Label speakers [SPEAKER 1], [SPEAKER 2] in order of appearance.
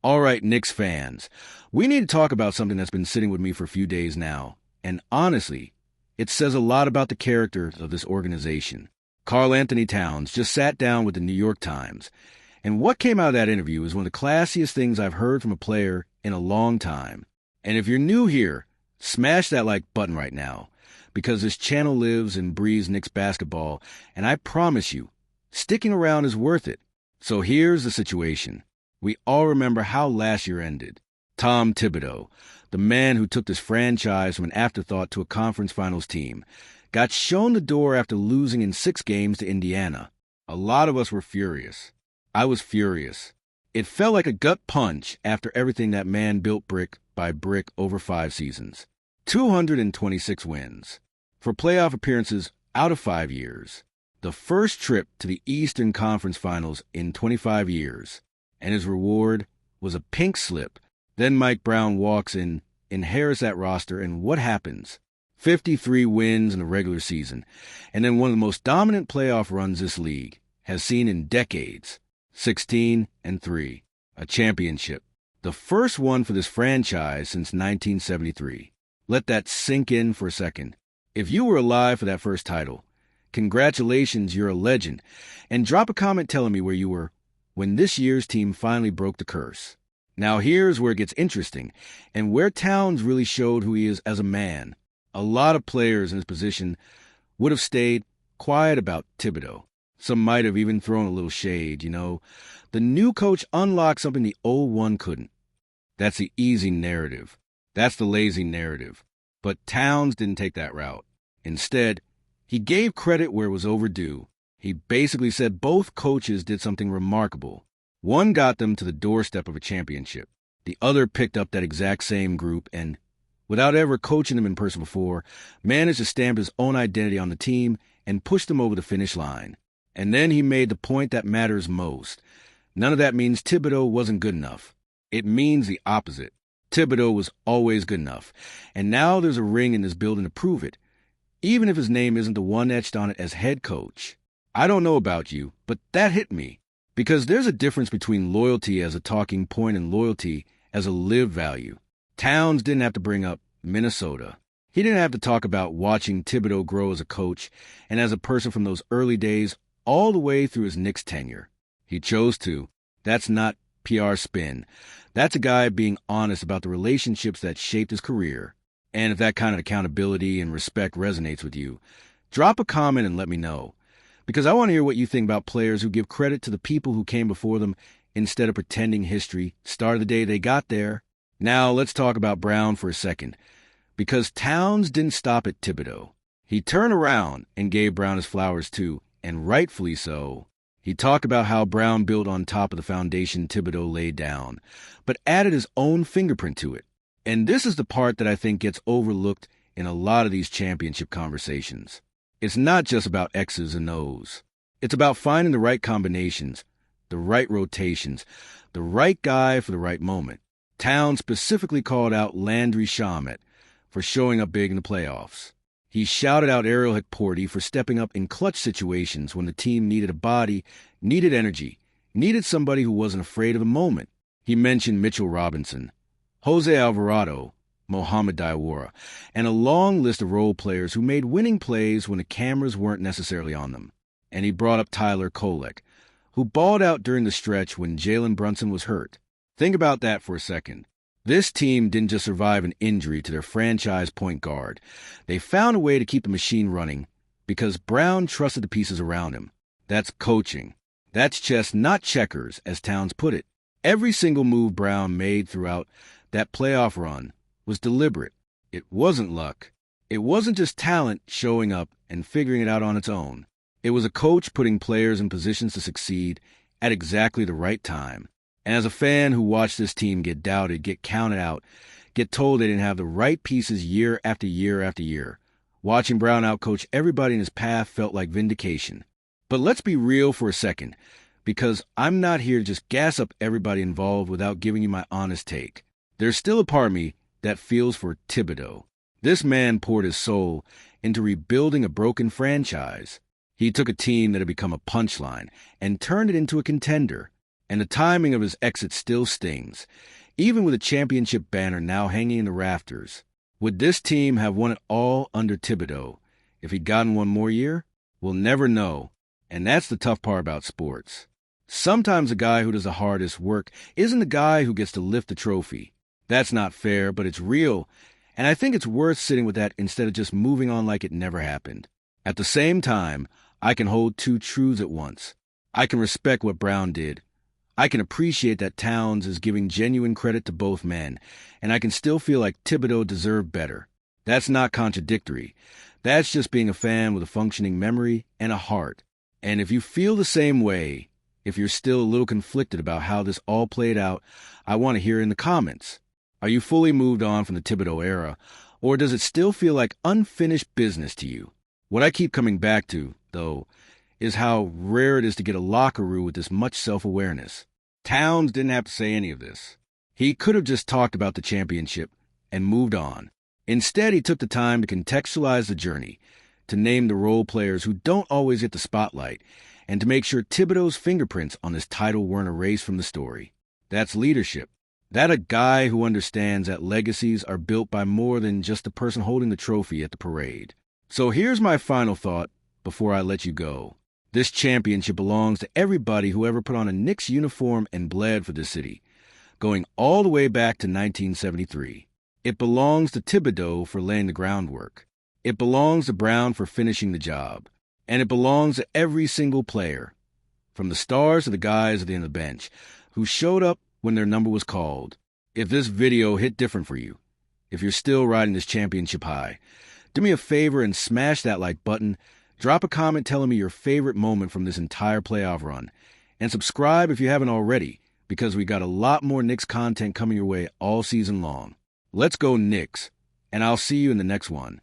[SPEAKER 1] All right, Knicks fans, we need to talk about something that's been sitting with me for a few days now. And honestly, it says a lot about the character of this organization. Karl Anthony Towns just sat down with the New York Times. And what came out of that interview is one of the classiest things I've heard from a player in a long time. And if you're new here, smash that like button right now, because this channel lives and breathes Knicks basketball, and I promise you, sticking around is worth it. So here's the situation. We all remember how last year ended. Tom Thibodeau, the man who took this franchise from an afterthought to a conference finals team, got shown the door after losing in 6 games to Indiana. A lot of us were furious. I was furious. It felt like a gut punch after everything that man built brick by brick over 5 seasons. 226 wins. For playoff appearances out of 5 years. The first trip to the Eastern Conference Finals in 25 years. And his reward was a pink slip. Then Mike Brown walks in, inherits that roster, and what happens? 53 wins in the regular season, and then one of the most dominant playoff runs this league has seen in decades. 16-3, a championship. The first one for this franchise since 1973. Let that sink in for a second. If you were alive for that first title, congratulations, you're a legend. And drop a comment telling me where you were when this year's team finally broke the curse. Now here's where it gets interesting, and where Towns really showed who he is as a man. A lot of players in his position would have stayed quiet about Thibodeau. Some might have even thrown a little shade, The new coach unlocked something the old one couldn't. That's the easy narrative. That's the lazy narrative. But Towns didn't take that route. Instead, he gave credit where it was overdue. He basically said both coaches did something remarkable. One got them to the doorstep of a championship. The other picked up that exact same group and, without ever coaching them in person before, managed to stamp his own identity on the team and push them over the finish line. And then he made the point that matters most. None of that means Thibodeau wasn't good enough. It means the opposite. Thibodeau was always good enough. And now there's a ring in this building to prove it, even if his name isn't the one etched on it as head coach. I don't know about you, but that hit me. Because there's a difference between loyalty as a talking point and loyalty as a lived value. Towns didn't have to bring up Minnesota. He didn't have to talk about watching Thibodeau grow as a coach and as a person from those early days all the way through his Knicks tenure. He chose to. That's not PR spin. That's a guy being honest about the relationships that shaped his career. And if that kind of accountability and respect resonates with you, drop a comment and let me know. Because I want to hear what you think about players who give credit to the people who came before them instead of pretending history started the day they got there. Now let's talk about Brown for a second. Because Towns didn't stop at Thibodeau. He turned around and gave Brown his flowers too, and rightfully so. He talked about how Brown built on top of the foundation Thibodeau laid down, but added his own fingerprint to it. And this is the part that I think gets overlooked in a lot of these championship conversations. It's not just about X's and O's. It's about finding the right combinations, the right rotations, the right guy for the right moment. Towns specifically called out Landry Shamet for showing up big in the playoffs. He shouted out Ariel Hikporti for stepping up in clutch situations when the team needed a body, needed energy, needed somebody who wasn't afraid of the moment. He mentioned Mitchell Robinson, Jose Alvarado, Mohamed Diawara, and a long list of role players who made winning plays when the cameras weren't necessarily on them. And he brought up Tyler Kolek, who balled out during the stretch when Jalen Brunson was hurt. Think about that for a second. This team didn't just survive an injury to their franchise point guard. They found a way to keep the machine running because Brown trusted the pieces around him. That's coaching. That's chess, not checkers, as Towns put it. Every single move Brown made throughout that playoff run was deliberate. It wasn't luck. It wasn't just talent showing up and figuring it out on its own. It was a coach putting players in positions to succeed at exactly the right time. And as a fan who watched this team get doubted, get counted out, get told they didn't have the right pieces year after year after year, watching Brown outcoach everybody in his path felt like vindication. But let's be real for a second, because I'm not here to just gas up everybody involved without giving you my honest take. There's still a part of me that feels for Thibodeau. This man poured his soul into rebuilding a broken franchise. He took a team that had become a punchline and turned it into a contender. And the timing of his exit still stings, even with a championship banner now hanging in the rafters. Would this team have won it all under Thibodeau if he'd gotten one more year? We'll never know, and that's the tough part about sports. Sometimes the guy who does the hardest work isn't the guy who gets to lift the trophy. That's not fair, but it's real, and I think it's worth sitting with that instead of just moving on like it never happened. At the same time, I can hold two truths at once. I can respect what Brown did. I can appreciate that Towns is giving genuine credit to both men, and I can still feel like Thibodeau deserved better. That's not contradictory. That's just being a fan with a functioning memory and a heart. And if you feel the same way, if you're still a little conflicted about how this all played out, I want to hear in the comments. Are you fully moved on from the Thibodeau era, or does it still feel like unfinished business to you? What I keep coming back to, though, is how rare it is to get a lockeroo with this much self-awareness. Towns didn't have to say any of this. He could have just talked about the championship and moved on. Instead, he took the time to contextualize the journey, to name the role players who don't always get the spotlight, and to make sure Thibodeau's fingerprints on this title weren't erased from the story. That's leadership. That a guy who understands that legacies are built by more than just the person holding the trophy at the parade. So here's my final thought before I let you go. This championship belongs to everybody who ever put on a Knicks uniform and bled for the city, going all the way back to 1973. It belongs to Thibodeau for laying the groundwork. It belongs to Brown for finishing the job. And it belongs to every single player, from the stars to the guys at the end of the bench, who showed up when their number was called. If this video hit different for you, if you're still riding this championship high, do me a favor and smash that like button, drop a comment telling me your favorite moment from this entire playoff run, and subscribe if you haven't already, because we got a lot more Knicks content coming your way all season long. Let's go Knicks, and I'll see you in the next one.